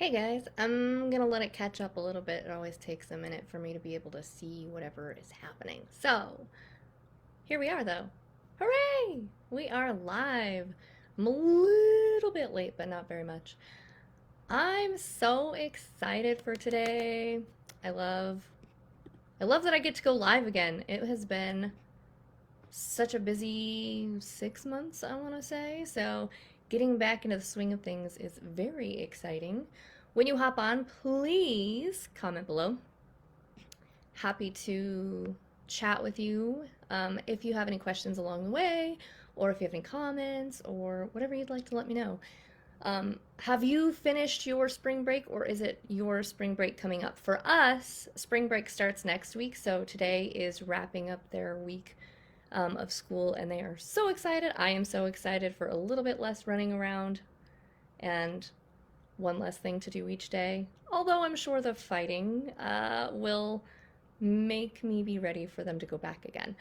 Hey guys, I'm gonna let it catch up a little bit. It always takes a minute for me to be able to see whatever is happening. So, here we are though. Hooray! We are live. I'm a little bit late, but not very much. I'm so excited for today. I love I love that I get to go live again. It has been such a busy 6 months, I want to say. So, getting back into the swing of things is very exciting. When you hop on, please comment below. Happy to chat with you if you have any questions along the way, or if you have any comments, or whatever you'd like to let me know. Have you finished your spring break, or is it your spring break coming up? For us, spring break starts next week, so today is wrapping up their week of school, and they are so excited. I am so excited for a little bit less running around and one less thing to do each day. Although I'm sure the fighting will make me be ready for them to go back again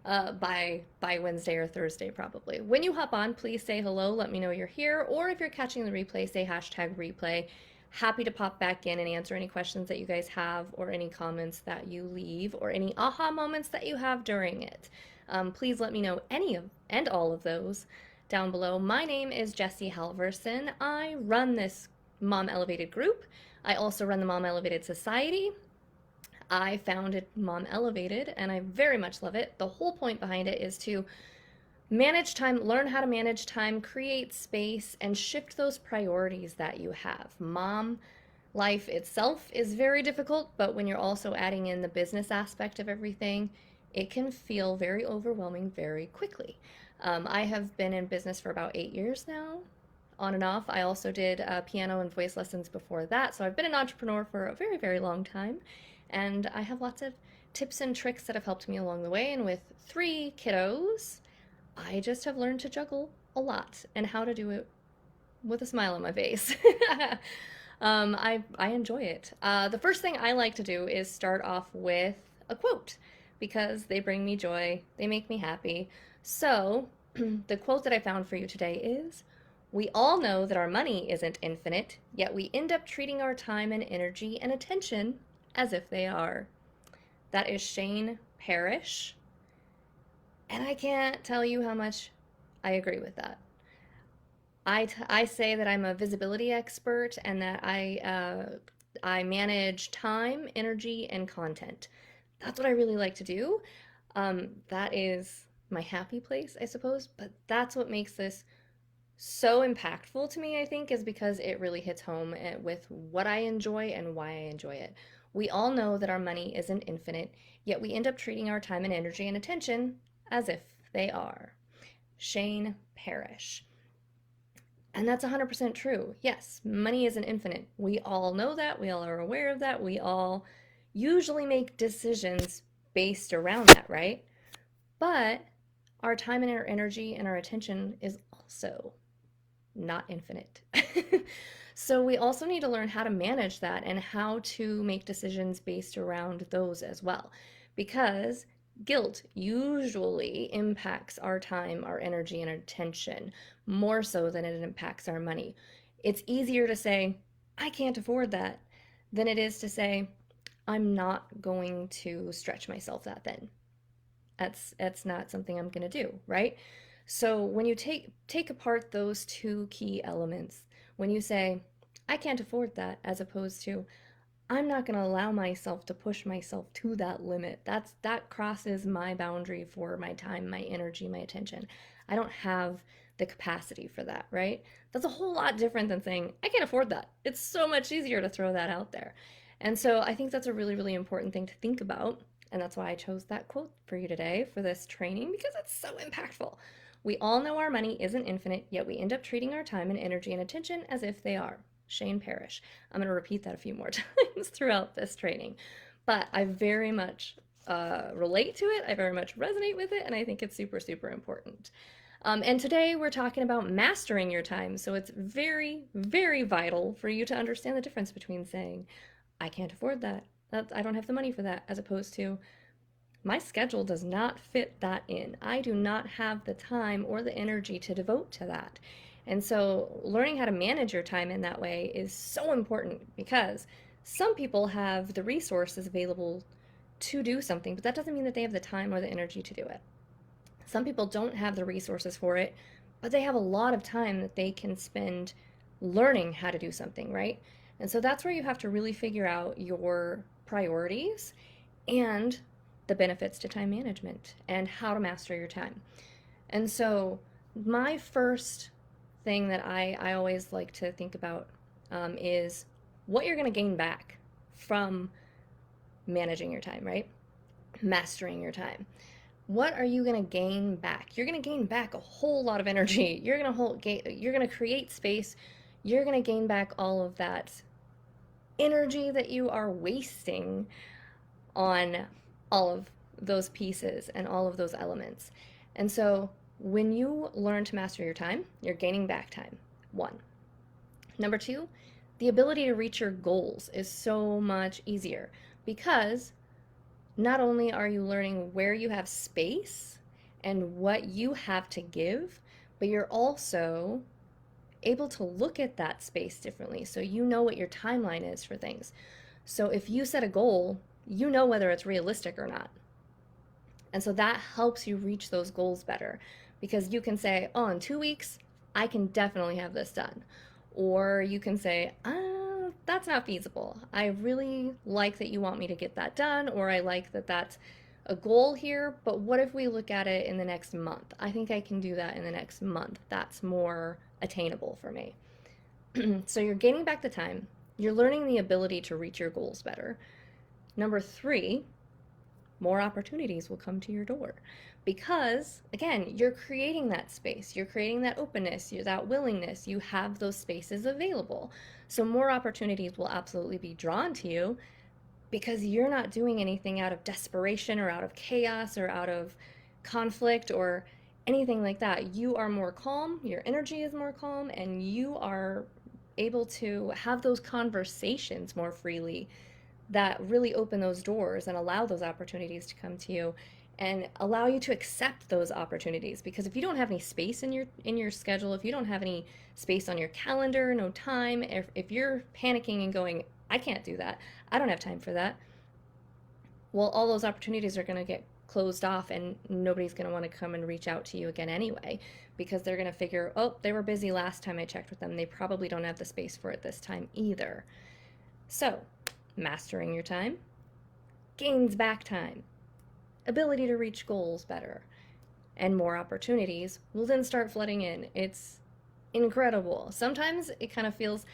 by Wednesday or Thursday probably. When you hop on, please say hello. Let me know you're here, or if you're catching the replay, say hashtag replay. Happy to pop back in and answer any questions that you guys have, or any comments that you leave, or any aha moments that you have during it. Please let me know any of and all of those down below. My name is Jessie Halvorsen. I run this Mom Elevated group. I also run the Mom Elevated Society. I founded Mom Elevated and I very much love it. The whole point behind it is to manage time, learn how to manage time, create space, and shift those priorities that you have. Mom life itself is very difficult, but when you're also adding in the business aspect of everything, it can feel very overwhelming very quickly. I have been in business for about 8 years now, on and off. I also did piano and voice lessons before that, so I've been an entrepreneur for a very, very long time, and I have lots of tips and tricks that have helped me along the way. And with 3 kiddos, I just have learned to juggle a lot and how to do it with a smile on my face. I enjoy it. The first thing I like to do is start off with a quote because they bring me joy, they make me happy. So, the quote that I found for you today is: we all know that our money isn't infinite, yet we end up treating our time and energy and attention as if they are. That is Shane Parrish, and I can't tell you how much I agree with that. I say that I'm a visibility expert and that I manage time, energy, and content. That's what I really like to do. That is my happy place, I suppose. But that's what makes this so impactful to me, I think, is because it really hits home with what I enjoy and why I enjoy it. We all know that our money isn't infinite, yet we end up treating our time and energy and attention as if they are. Shane Parrish. And that's 100% true. Yes, money isn't infinite. We all know that. We all are aware of that. We all usually make decisions based around that, right? But our time and our energy and our attention is also not infinite. So we also need to learn how to manage that and how to make decisions based around those as well. Because guilt usually impacts our time, our energy, and our attention more so than it impacts our money. It's easier to say, I can't afford that, than it is to say, I'm not going to stretch myself that thin. That's not something I'm going to do, right? So when you take apart those two key elements, when you say, I can't afford that, as opposed to, I'm not going to allow myself to push myself to that limit. That crosses my boundary for my time, my energy, my attention. I don't have the capacity for that, right? That's a whole lot different than saying, I can't afford that. It's so much easier to throw that out there. And so I think that's a really, really important thing to think about. And that's why I chose that quote for you today for this training, because it's so impactful. We all know our money isn't infinite, yet we end up treating our time and energy and attention as if they are. Shane Parrish. I'm going to repeat that a few more times throughout this training. But I very much relate to it. I very much resonate with it. And I think it's super, super important. And today we're talking about mastering your time. So it's very, very vital for you to understand the difference between saying, I can't afford that. I don't have the money for that, as opposed to, my schedule does not fit that in. I do not have the time or the energy to devote to that. And so learning how to manage your time in that way is so important because some people have the resources available to do something, but that doesn't mean that they have the time or the energy to do it. Some people don't have the resources for it, but they have a lot of time that they can spend learning how to do something, right? And so that's where you have to really figure out your priorities and the benefits to time management and how to master your time. And so, my first thing that I always like to think about is what you're going to gain back from managing your time, right? Mastering your time. What are you going to gain back? You're going to gain back a whole lot of energy. You're going to create space. You're going to gain back all of that energy that you are wasting on all of those pieces and all of those elements. And so when you learn to master your time, you're gaining back time. One. Number two, the ability to reach your goals is so much easier because not only are you learning where you have space and what you have to give, but you're also able to look at that space differently. So you know what your timeline is for things. So if you set a goal, you know whether it's realistic or not. And so that helps you reach those goals better because you can say, oh, in 2 weeks, I can definitely have this done. Or you can say, that's not feasible. I really like that you want me to get that done, or I like that that's a goal here, but what if we look at it in the next month? I think I can do that in the next month. That's more attainable for me. So you're gaining back the time. You're learning the ability to reach your goals better. Number three, more opportunities will come to your door because, again, you're creating that space. You're creating that openness, that willingness. You have those spaces available. So more opportunities will absolutely be drawn to you because you're not doing anything out of desperation or out of chaos or out of conflict or anything like that. You are more calm, your energy is more calm, and you are able to have those conversations more freely that really open those doors and allow those opportunities to come to you and allow you to accept those opportunities. Because if you don't have any space in your schedule, if you don't have any space on your calendar, no time, if you're panicking and going, I can't do that, I don't have time for that, well, all those opportunities are going to get closed off and nobody's going to want to come and reach out to you again anyway because they're going to figure, oh, they were busy last time I checked with them. They probably don't have the space for it this time either. So, mastering your time gains back time, ability to reach goals better, and more opportunities will then start flooding in. It's incredible. Sometimes it kind of feels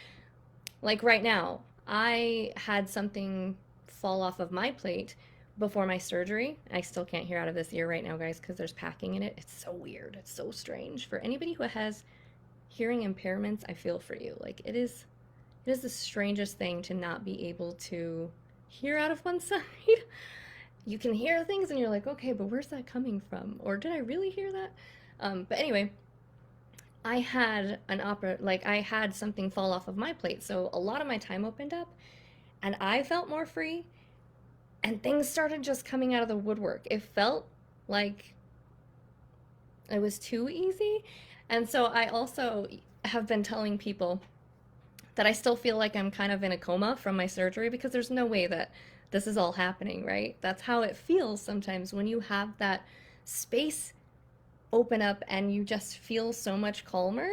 like right now, I had something fall off of my plate before my surgery. I still can't hear out of this ear right now, guys, because there's packing in it. It's so weird. It's so strange. For anybody who has hearing impairments, I feel for you. Like, it is the strangest thing to not be able to hear out of one side. You can hear things and you're like, okay, but where's that coming from? Or did I really hear that? But anyway, I had I had something fall off of my plate. So a lot of my time opened up and I felt more free and things started just coming out of the woodwork. It felt like it was too easy. And so I also have been telling people that I still feel like I'm kind of in a coma from my surgery because there's no way that this is all happening, right? That's how it feels sometimes when you have that space open up and you just feel so much calmer.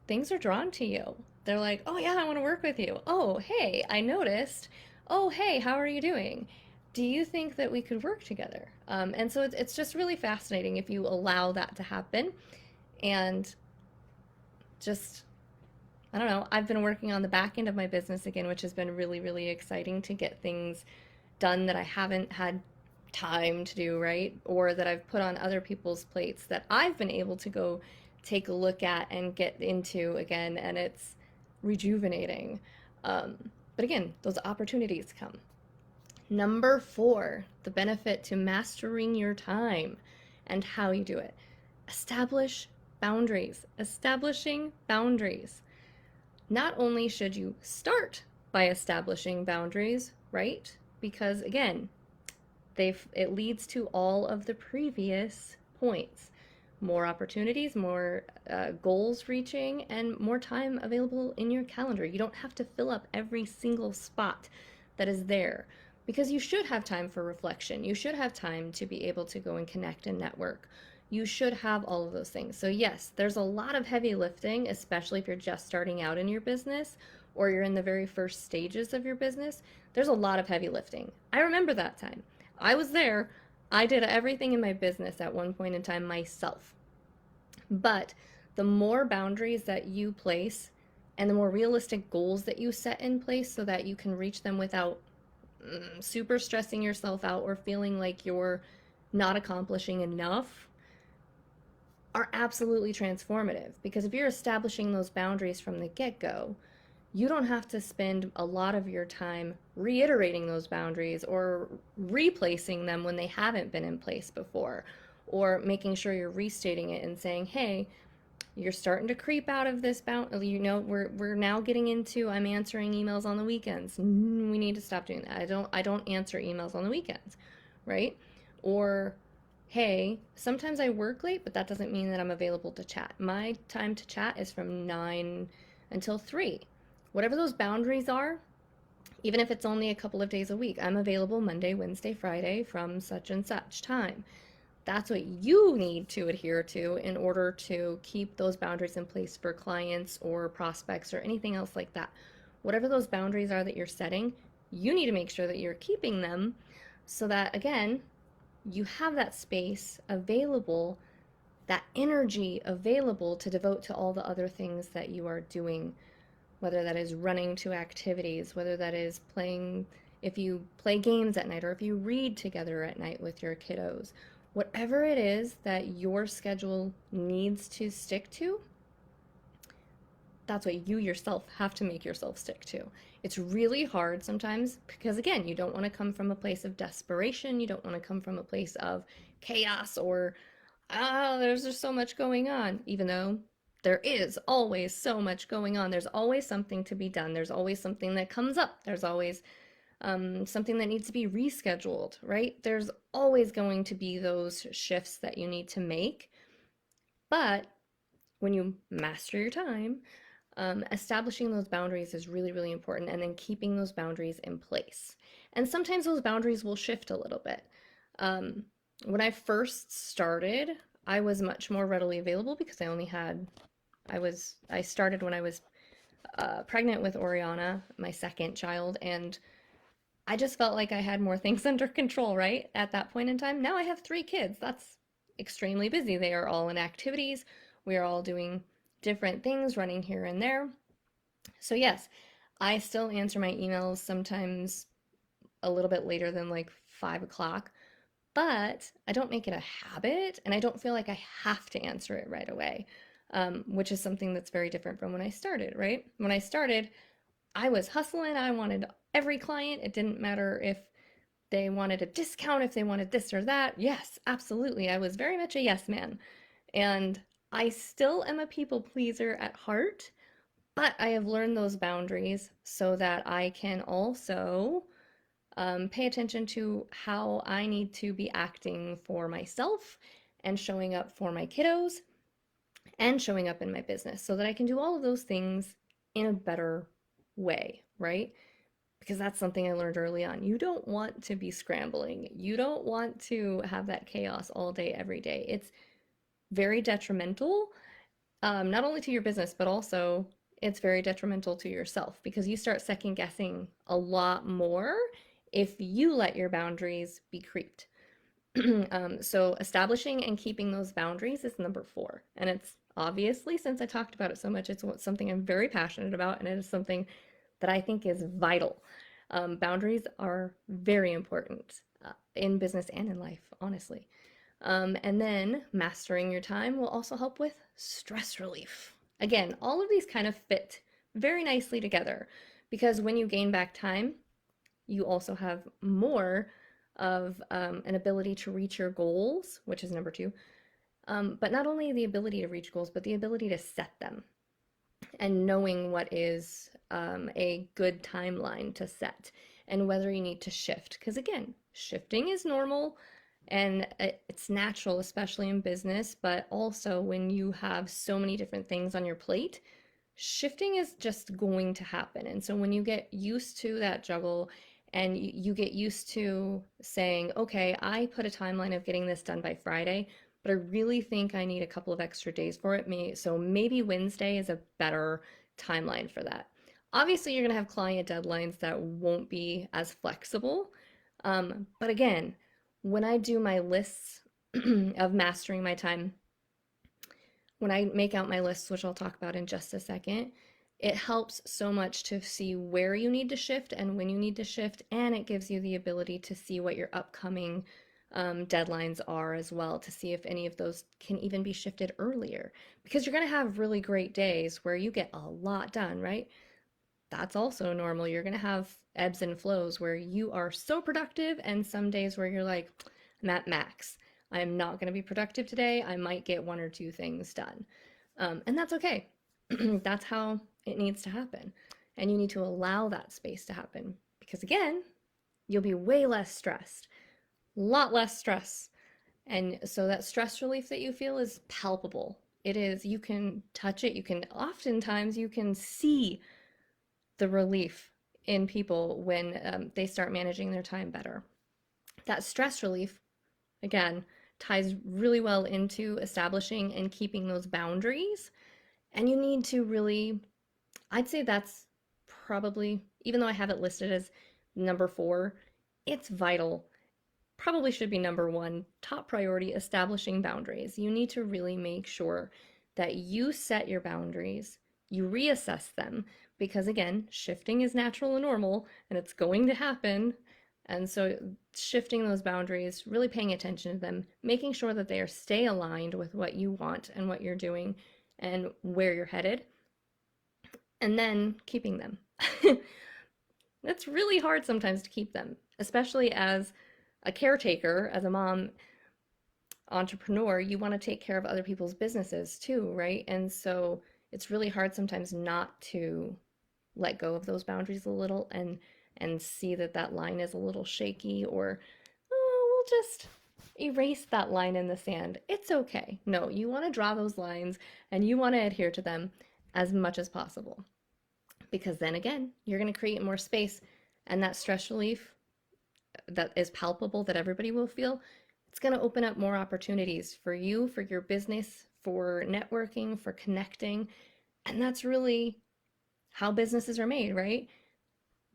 Things are drawn to you. They're like, oh yeah, I want to work with you. Oh, hey, I noticed. Oh, hey, how are you doing? Do you think that we could work together? And so it's just really fascinating if you allow that to happen. And just, I don't know, I've been working on the back end of my business again, which has been really, really exciting to get things done that I haven't had time to do, right? Or that I've put on other people's plates that I've been able to go take a look at and get into again, and it's rejuvenating. But again, those opportunities come. Number 4, the benefit to mastering your time and how you do it. Establish boundaries. Establishing boundaries. Not only should you start by establishing boundaries, right? Because again, it leads to all of the previous points. more opportunities, more goals reaching, and more time available in your calendar. You don't have to fill up every single spot that is there because you should have time for reflection. You should have time to be able to go and connect and network. You should have all of those things. So, yes, there's a lot of heavy lifting, especially if you're just starting out in your business or you're in the very first stages of your business. There's a lot of heavy lifting. I remember that time. I was there. I did everything in my business at one point in time myself. But the more boundaries that you place and the more realistic goals that you set in place so that you can reach them without super stressing yourself out or feeling like you're not accomplishing enough are absolutely transformative. Because if you're establishing those boundaries from the get go, you don't have to spend a lot of your time reiterating those boundaries or replacing them when they haven't been in place before, or making sure you're restating it and saying, hey, you're starting to creep out of this bound. You know, we're now getting into I'm answering emails on the weekends. We need to stop doing that. I don't answer emails on the weekends, right? Or hey, sometimes I work late, but that doesn't mean that I'm available to chat. My time to chat is from 9 until 3. Whatever those boundaries are, even if it's only a couple of days a week, I'm available Monday, Wednesday, Friday from such and such time. That's what you need to adhere to in order to keep those boundaries in place for clients or prospects or anything else like that. Whatever those boundaries are that you're setting, you need to make sure that you're keeping them so that, again, you have that space available, that energy available to devote to all the other things that you are doing, whether that is running to activities, whether that is playing, if you play games at night, or if you read together at night with your kiddos. Whatever it is that your schedule needs to stick to, that's what you yourself have to make yourself stick to. It's really hard sometimes because, again, you don't want to come from a place of desperation. You don't want to come from a place of chaos or, there's just so much going on, even though there is always so much going on. There's always something to be done. There's always something that comes up. There's always something that needs to be rescheduled, right? There's always going to be those shifts that you need to make. But when you master your time, establishing those boundaries is really, really important, and then keeping those boundaries in place. And sometimes those boundaries will shift a little bit. Um, when I first started, I was much more readily available because I started when I was pregnant with Oriana, my second child, and I just felt like I had more things under control, right? At that point in time. Now I have 3 kids. That's extremely busy. They are all in activities. We are all doing different things, running here and there. So, yes, I still answer my emails sometimes a little bit later than like 5 o'clock, but I don't make it a habit and I don't feel like I have to answer it right away, which is something that's very different from when I started, right? When I started, I was hustling. I wanted every client. It didn't matter if they wanted a discount, if they wanted this or that. Yes, absolutely. I was very much a yes man. And I still am a people pleaser at heart, but I have learned those boundaries so that I can also pay attention to how I need to be acting for myself and showing up for my kiddos and showing up in my business so that I can do all of those things in a better way, right? Because that's something I learned early on. You don't want to be scrambling. You don't want to have that chaos all day, every day. It's very detrimental, not only to your business, but also it's very detrimental to yourself because you start second guessing a lot more if you let your boundaries be creeped. So establishing and keeping those boundaries is number 4. And it's obviously, since I talked about it so much, it's something I'm very passionate about, and it is something that I think is vital. Boundaries are very important in business and in life, honestly. And then mastering your time will also help with stress relief. Again, all of these kind of fit very nicely together because when you gain back time, you also have more of an ability to reach your goals, which is number 2. But not only the ability to reach goals, but the ability to set them and knowing what is a good timeline to set and whether you need to shift. Because again, shifting is normal And it's natural, especially in business, but also when you have so many different things on your plate, shifting is just going to happen. And so when you get used to that juggle and you get used to saying, okay, I put a timeline of getting this done by Friday, but I really think I need a couple of extra days for it. So maybe Wednesday is a better timeline for that. Obviously, you're going to have client deadlines that won't be as flexible. But again, when I do my lists of mastering my time, when I make out my lists, which I'll talk about in just a second, it helps so much to see where you need to shift and when you need to shift, and it gives you the ability to see what your upcoming deadlines are as well, to see if any of those can even be shifted earlier. Because you're going to have really great days where you get a lot done, right? That's also normal. You're going to have ebbs and flows where you are so productive, and some days where you're like, I'm at max. I'm not going to be productive today. I might get one or two things done. And that's okay. That's how it needs to happen. And you need to allow that space to happen because, again, you'll be way less stressed, a lot less stress. And so that stress relief that you feel is palpable. It is, you can touch it. Oftentimes, you can see the relief in people when they start managing their time better. That stress relief, again, ties really well into establishing and keeping those boundaries. And you need to really, I'd say that's probably, even though I have it listed as number 4, it's vital. Probably should be number 1, top priority, establishing boundaries. You need to really make sure that you set your boundaries, you reassess them, because again, shifting is natural and normal, and it's going to happen. And so, shifting those boundaries, really paying attention to them, making sure that they are stay aligned with what you want and what you're doing and where you're headed, and then keeping them. It's really hard sometimes to keep them, especially as a caretaker, as a mom, entrepreneur, you want to take care of other people's businesses too, right? And so it's really hard sometimes not to let go of those boundaries a little and see that that line is a little shaky, or oh, we'll just erase that line in the sand. It's okay. No, you want to draw those lines and you want to adhere to them as much as possible, because then again, you're going to create more space, and that stress relief that is palpable that everybody will feel, it's going to open up more opportunities for you, for your business, for networking, for connecting. And that's really how businesses are made, right?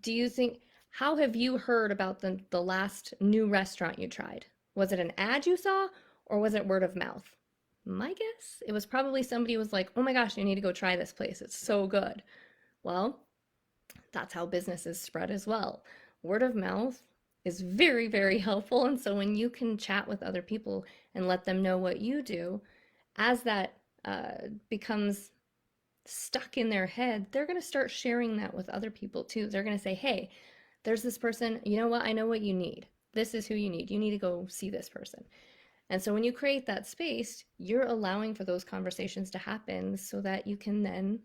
Do you think, how have you heard about the last new restaurant you tried? Was it an ad you saw, or was it word of mouth? My guess, it was probably somebody was like, oh my gosh, you need to go try this place. It's so good. Well, that's how businesses spread as well. Word of mouth is very, very helpful. And so when you can chat with other people and let them know what you do, as that becomes stuck in their head, they're going to start sharing that with other people too. They're going to say, hey, there's this person, you know what? I know what you need. This is who you need. You need to go see this person. And so when you create that space, you're allowing for those conversations to happen so that you can then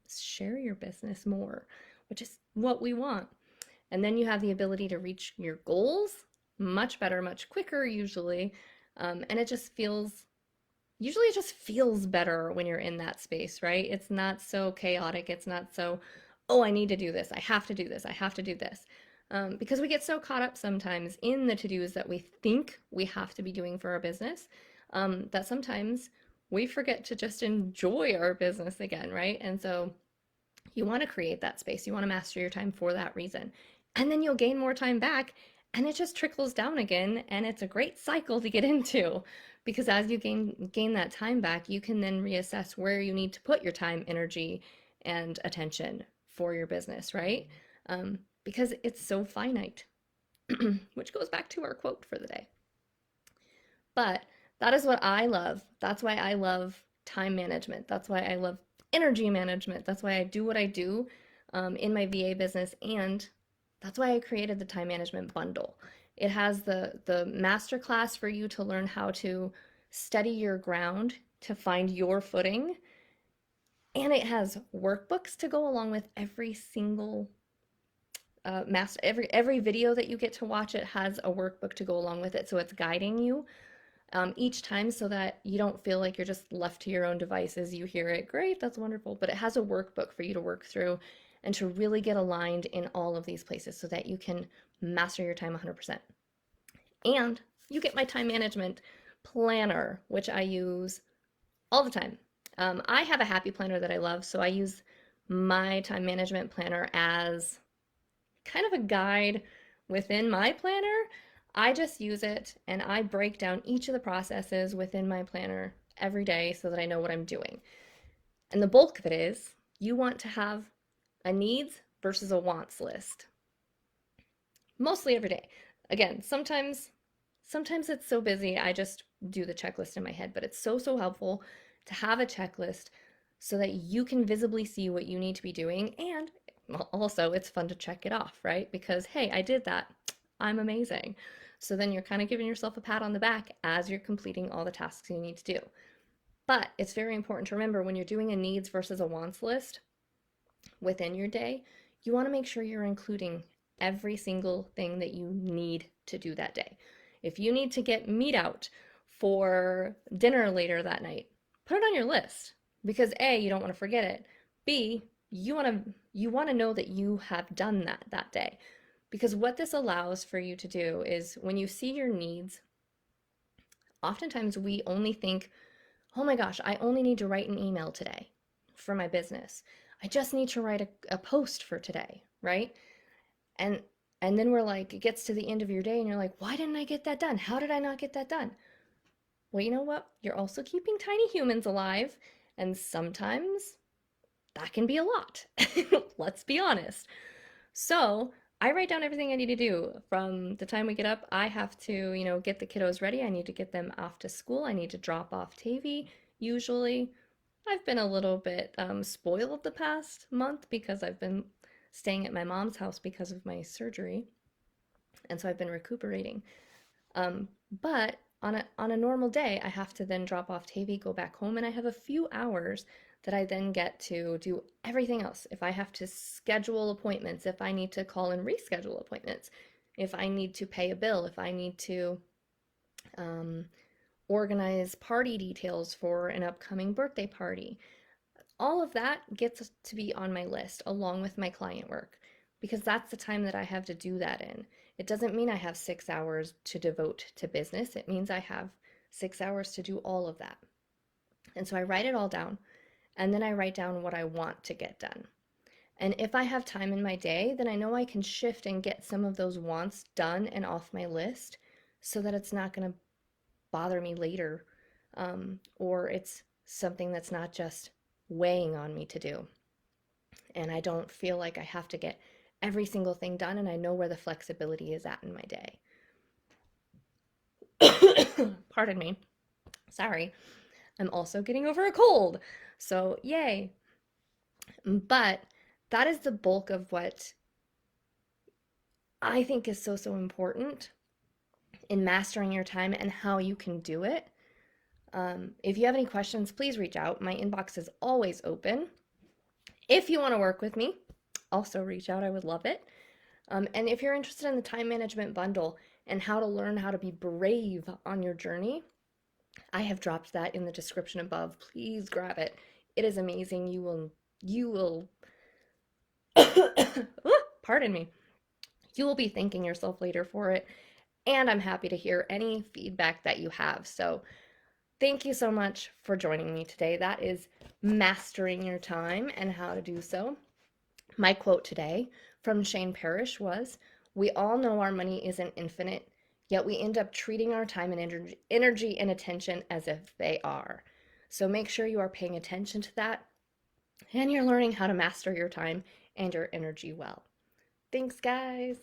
share your business more, which is what we want. And then you have the ability to reach your goals much better, much quicker, usually. And usually it just feels better when you're in that space, right? It's not so chaotic. It's not so, oh, I need to do this. I have to do this. I have to do this. Because we get so caught up sometimes in the to-dos that we think we have to be doing for our business, that sometimes we forget to just enjoy our business again, right? And so you want to create that space. You want to master your time for that reason. And then you'll gain more time back, and it just trickles down again, and it's a great cycle to get into, because as you gain that time back, you can then reassess where you need to put your time, energy, and attention for your business, right? Because it's so finite, which goes back to our quote for the day. But that is what I love. That's why I love time management. That's why I love energy management. That's why I do what I do in my VA business. And that's why I created the time management bundle. It has the master class for you to learn how to study your ground, to find your footing. And it has workbooks to go along with every single every video that you get to watch, it has a workbook to go along with it, so it's guiding you each time so that you don't feel like you're just left to your own devices. You hear it, great, that's wonderful, but it has a workbook for you to work through and to really get aligned in all of these places so that you can master your time 100%. And you get my time management planner, which I use all the time. I have a happy planner that I love, so I use my time management planner as kind of a guide within my planner. I just use it and I break down each of the processes within my planner every day so that I know what I'm doing. And the bulk of it is you want to have a needs versus a wants list. Mostly every day. Again, sometimes it's so busy I just do the checklist in my head, but it's so helpful to have a checklist so that you can visibly see what you need to be doing, and also it's fun to check it off, right? Because hey, I did that. I'm amazing. So then you're kind of giving yourself a pat on the back as you're completing all the tasks you need to do. But it's very important to remember when you're doing a needs versus a wants list within your day, you want to make sure you're including every single thing that you need to do that day. If you need to get meat out for dinner later that night, put it on your list because A, you don't want to forget it. B, you want to know that you have done that day. Because what this allows for you to do is when you see your needs, oftentimes we only think, oh my gosh, I only need to write an email today for my business. I just need to write a post for today, right? And and then we're like, it gets to the end of your day and you're like, why didn't I get that done? How did I not get that done? Well, you know what? You're also keeping tiny humans alive, and sometimes that can be a lot. Let's be honest. So I write down everything I need to do from the time we get up. I have to, get the kiddos ready. I need to get them off to school. I need to drop off Tavy. Usually, I've been a little bit spoiled the past month because I've been staying at my mom's house because of my surgery, and so I've been recuperating. Um, but on a normal day, I have to then drop off Tavy, go back home, and I have a few hours that I then get to do everything else. If I have to schedule appointments, if I need to call and reschedule appointments, if I need to pay a bill, if I need to um, organize party details for an upcoming birthday party, all of that gets to be on my list along with my client work because that's the time that I have to do that in. It doesn't mean I have 6 hours to devote to business. It means I have 6 hours to do all of that. And so I write it all down and then I write down what I want to get done. And if I have time in my day, then I know I can shift and get some of those wants done and off my list so that it's not going to bother me later, or it's something that's not just weighing on me to do. And I don't feel like I have to get every single thing done, and I know where the flexibility is at in my day. Pardon me. Sorry. I'm also getting over a cold. So, yay. But that is the bulk of what I think is so important in mastering your time and how you can do it. If you have any questions, please reach out. My inbox is always open. If you want to work with me, also reach out. I would love it. And if you're interested in the time management bundle and how to learn how to be brave on your journey, I have dropped that in the description above. Please grab it. It is amazing. You will, pardon me, you will be thanking yourself later for it. And I'm happy to hear any feedback that you have. So thank you so much for joining me today. That is mastering your time and how to do so. My quote today from Shane Parrish was, "We all know our money isn't infinite, yet we end up treating our time and energy and attention as if they are." So make sure you are paying attention to that and you're learning how to master your time and your energy well. Thanks, guys.